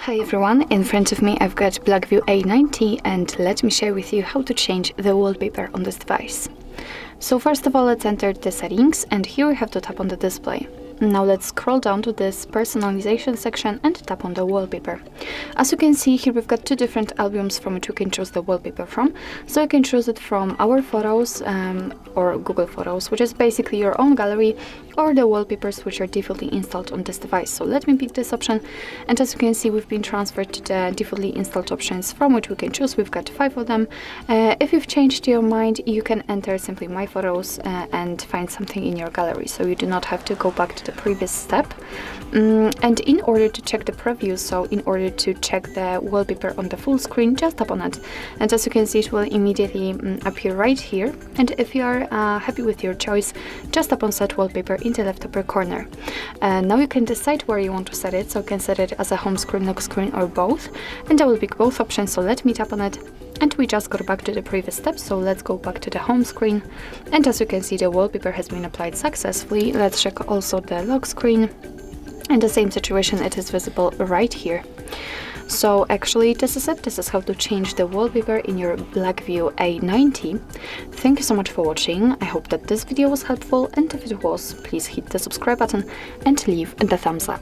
Hi everyone, in front of me I've got Blackview A90 and let me share with you how to change the wallpaper on this device. So first of all, let's enter the settings and here we have to tap on the display. Now let's scroll down to this personalization section and tap on the wallpaper. As you can see here, we've got two different albums from which you can choose the wallpaper from. So you can choose it from our photos or Google Photos, which is basically your own gallery, or the wallpapers which are defaultly installed on this device. So let me pick this option, and as you can see, we've been transferred to the defaultly installed options from which we can choose. We've got 5 of them. If you've changed your mind, you can enter simply My Photos and find something in your gallery, so you do not have to go back to the previous step. And in order to check the preview, so in order to check the wallpaper on the full screen, just tap on it, and as you can see, it will immediately appear right here. And if you are happy with your choice, just tap on Set Wallpaper in the left upper corner. Now you can decide where you want to set it, so you can set it as a home screen, lock screen, or both, and I will pick both options. So let me tap on it, and we just got back to the previous step. So let's go back to the home screen, and as you can see, the wallpaper has been applied successfully. Let's check also the lock screen, and the same situation, it is visible right here. So actually this is it. This is how to change the wallpaper in your Blackview A90. Thank you so much for watching. I hope that this video was helpful, and if it was, please hit the subscribe button and leave the thumbs up.